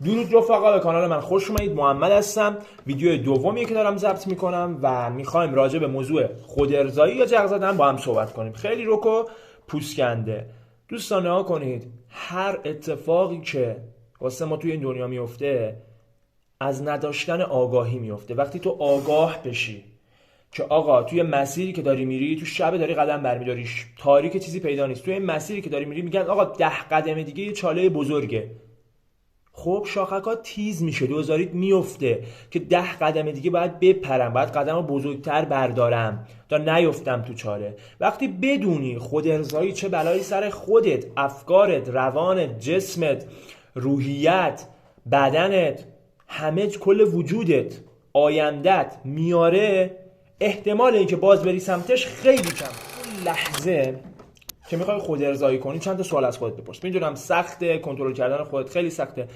درود رفقا، به کانال من خوش اومدید. محمد هستم. ویدیو دومیه که دارم ضبط میکنم و میخوایم راجع به موضوع خودارضایی یا جغ زدن با هم صحبت کنیم. خیلی رک و پوسکنده. دوستان نگاه کنید، هر اتفاقی که واسه ما توی این دنیا میفته از نداشتن آگاهی میفته. وقتی تو آگاه بشی که آقا توی مسیری که داری میری، تو شب داری قدم برمیداری، تاریک چیزی پیدا نیست، توی این مسیری که داری میری میگن آقا 10 قدم دیگه یه چاله بزرگه، خب شاخک‌ها تیز میشه، دوزاریت میفته که 10 قدم دیگه باید بپرم، باید قدم بزرگتر بردارم تا نیفتم تو چاله. وقتی بدونی خودارضایی چه بلایی سر خودت، افکارت، روانت، جسمت، روحیت، بدنت، همه کل وجودت، آیندت میاره، احتمال اینکه باز بری سمتش خیلی کم. اون لحظه که میخوای خودارضایی کنی چند تا سوال از خودت بپرس. میدونم سخته، کنترل کردن خودت خیلی سخته،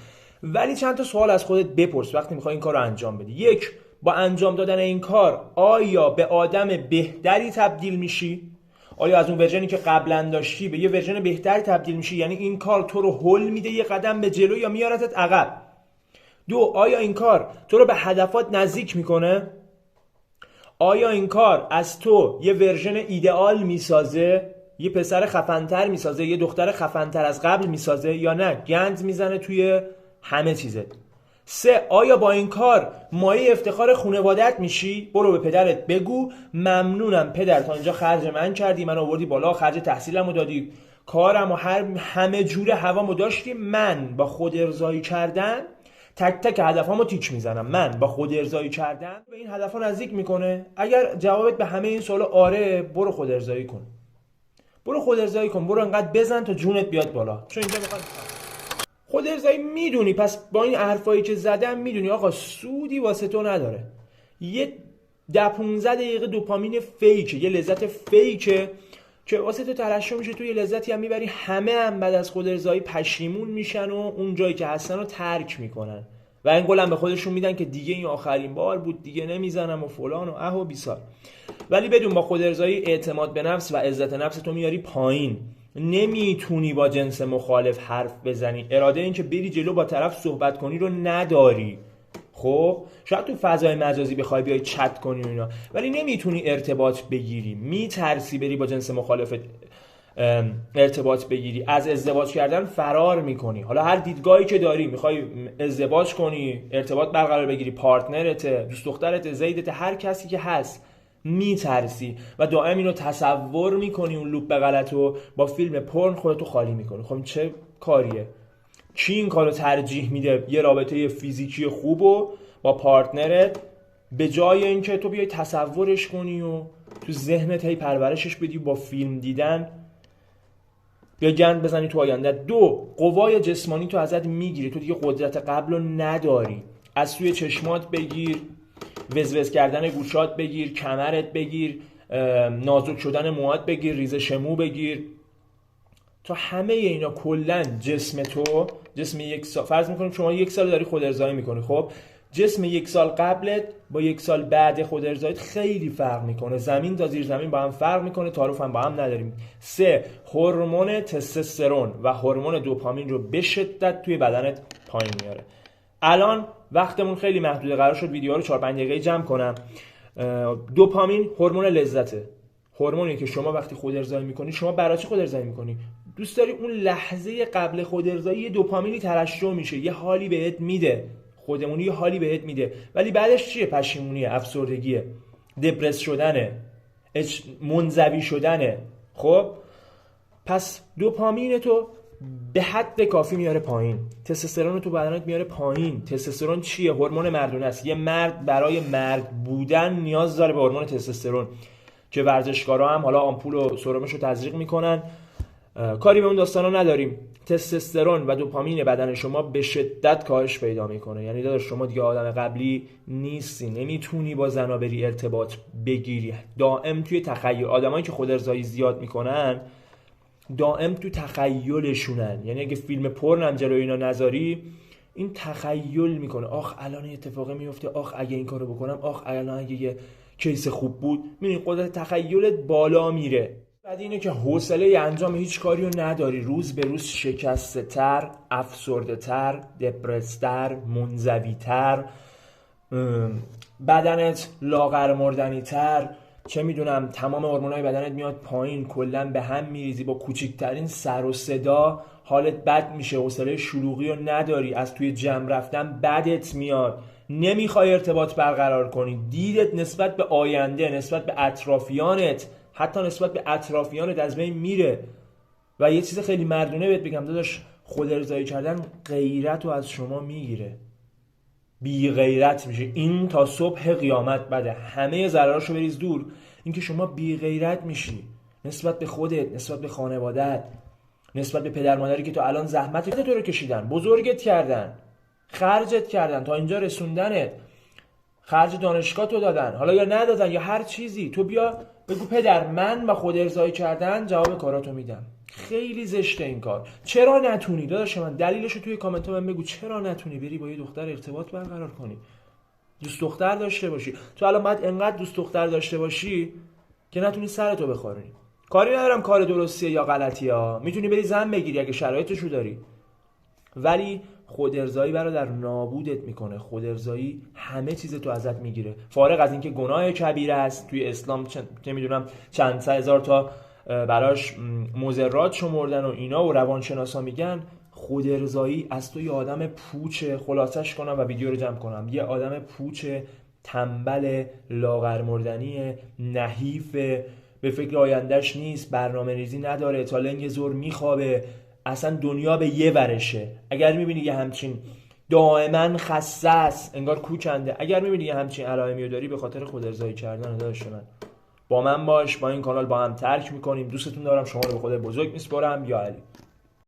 ولی چند تا سوال از خودت بپرس وقتی میخوای این کار رو انجام بدی. یک، با انجام دادن این کار آیا به آدم بهتری تبدیل میشی؟ آیا از اون ورژنی که قبلا داشتی به یه ورژن بهتری تبدیل میشی؟ یعنی این کار تو رو هل میده یه قدم به جلو یا میارتت عقب؟ دو، آیا این کار تو رو به هدفات نزدیک میکنه؟ آیا این کار از تو یه ورژن ایدئال میسازه؟ یه پسر خفن‌تر میسازه، یه دختر خفن‌تر از قبل میسازه، یا نه گند میزنه توی همه چیزت؟ سه، آیا با این کار مایه افتخار خانواده‌ات میشی؟ برو به پدرت بگو ممنونم پدر، تا اینجا خرج من کردی، من آوردی بالا، خرج تحصیلمو دادی، کارمو همه جوره هوامو داشتی، من با خودارضایی کردن تک تک هدفامو تیک میزنم. من با خودارضایی کردن به این هدفا نزدیک میکنه؟ اگر جوابت به همه این سوالا آره، برو خودارضایی کن. برو خودارضایی کن، برو انقدر بزن تا جونت بیاد بالا. چون اینجا میخواد خودارضایی میدونی، پس با این حرفایی که زدم میدونی آقا سودی واسه تو نداره. یه 10-15 دقیقه دوپامین فیکه، یه لذت فیکه که واسه تو ترشح میشه، تو یه لذتی هم میبری. همه هم بعد از خودارضایی پشیمون میشن و اون جایی که هستن رو ترک میکنن و این قولم به خودشون میدن که دیگه این آخرین بار بود، دیگه نمیزنم و فلان و اه و بیسار. ولی بدون با خودارضایی اعتماد به نفس و عزت نفس تو میاری پایین. نمیتونی با جنس مخالف حرف بزنی، اراده این که بری جلو با طرف صحبت کنی رو نداری. خب شاید تو فضای مجازی بخوای بیای چت کنی و اینا، ولی نمیتونی ارتباط بگیری، میترسی بری با جنس مخالفت ارتباط بگیری، از ازدواج کردن فرار میکنی. حالا هر دیدگاهی که داری، میخوای ازدواج کنی، ارتباط برقرار بگیری، پارتنرته، دوست دخترته، زیدته، هر کسی که هست، میترسی و دائم اینو تصور میکنی، اون لوپ به غلطو با فیلم پورن خودتو خالی میکنی. خب چه کاریه؟ کی این کارو ترجیح میده؟ یه رابطه فیزیکی خوبو با پارتنرت به جای اینکه تو بیای تصورش کنی و تو ذهنت هی پرورشش بدی با فیلم دیدن، بیا گند بزنی تو آینده. دو، قوای جسمانی تو ازت میگیری، تو دیگه قدرت قبلو نداری. از سوی چشمات بگیر، وزوز کردن گوشات بگیر، کمرت بگیر، نازک شدن موهات بگیر، ریزش مو بگیر، تا همه اینا کلن جسم تو، جسم یک سال، فرض میکنیم شما 1 سال داری خودارضایی میکنی، خب جسم 1 سال قبلت با 1 سال بعد خودارضاییت خیلی فرق میکنه، زمین تا زیر زمین با هم فرق میکنه، تعارف هم با هم نداریم. 3، هورمون تستوسترون و هورمون دوپامین رو به شدت توی بدنت پایین میاره. الان وقتمون خیلی محدوده، قرار شد ویدیو رو 4-5 دقیقه جمع کنم. دوپامین هورمون لذته، هورمونی که شما وقتی خودارضایی میکنی، شما برای چی خودارضایی میکنی؟ دوست داری اون لحظه قبل خودارضایی یه دوپامینی ترشح میشه، یه حالی بهت میده، خودمونی یه حالی بهت میده، ولی بعدش چیه؟ پشیمونیه، افسردگیه، دپرس شدنه، منزوی شدنه. خب پس دوپامین تو به حد کافی میاره پایین، تستوسترون تو بدنت میاره پایین. تستوسترون چیه؟ هورمون مردونه است. یه مرد برای مرد بودن نیاز داره به هورمون تستوسترون که ورزشکارا هم حالا آمپول و سرمش رو تزریق میکنن، کاری به اون داستانا نداریم. تستوسترون و دوپامین بدن شما به شدت کاهش پیدا میکنه. یعنی داداش شما دیگه آدم قبلی نیستی، نمیتونی با زنا بری ارتباط بگیری، دائم توی تخیل. آدمایی که خودارضایی زیاد میکنن دائم تو تخیلشونن، یعنی اگه فیلم پورن هم جلوی اینا نذاری، این تخیل میکنه، آخ الان این اتفاقی میفته، آخ اگه این کارو بکنم، آخ الان اگه یه کیس خوب بود. میبینی قدرت تخیلت بالا میره. بعد اینه که حوصله انجام هیچ کاری رو نداری، روز به روز شکسته تر، افسرده تر، دپرستر، منزوی تر، بدنت لاغر مردنی تر، چه میدونم تمام هورمونای بدنت میاد پایین، کلا به هم میریزی، با کوچکترین سر و صدا حالت بد میشه، حوصله شلوغی رو نداری، از توی جمع رفتن بدت میاد، نمیخوای ارتباط برقرار کنی، دیدت نسبت به آینده، نسبت به اطرافیانت، حتی نسبت به اطرافیانت از بین میره. و یه چیز خیلی مردونه بهت بگم داداش، خود ارضایی کردن غیرت رو از شما میگیره، بی غیرت میشه. این تا صبح قیامت بده، همه ضرراشو بریز دور. اینکه شما بی غیرت میشی نسبت به خودت، نسبت به خانوادت، نسبت به پدر مادری که تو الان زحمت تو رو کشیدن، بزرگت کردن، خرجت کردن، تا اینجا رسوندنت، خرج دانشگاه تو دادن، حالا یا ندادن یا هر چیزی، تو بیا بگو پدر من با خود ارضایی کردن جواب کاراتو میدم. خیلی زشته این کار. چرا نتونی داداش من؟ دلیلشو توی کامنت ها من بگو. چرا نتونی بری با یه دختر ارتباط برقرار کنی، دوست دختر داشته باشی؟ تو الان باید انقدر دوست دختر داشته باشی که نتونی سرتو بخارونی. کاری ندارم کار درستیه یا غلطیه ها، میتونی بری زن بگیری اگه شرایطشو داری، ولی خود ارضایی برادر نابودت میکنه. خود ارضایی همه چیز تو ازت میگیره، فارغ از اینکه گناه کبیره است توی اسلام، چه میدونم چند سه هزار تا براش مضرات شمردن و اینا و روانشناسا میگن. خود ارضایی از تو یه آدم پوچه، خلاصش کنم و ویدیو رو جمع کنم، یه آدم پوچه، تنبل، لاغر مردنی، نحیف، به فکر آیندهش نیست، برنامه ریزی نداره، تا لنگ زور میخوابه، اصلا دنیا به یه ورشه. اگر میبینی یه همچین دائما خسته است، انگار کوکنده، اگر میبینی یه همچین علائمی رو داری، به خاطر خود ارضایی کردن داداش من. با من باش، با این کانال با هم ترک میکنیم. دوستتون دارم، شما رو به خدا بزرگ میسپارم. یا علی.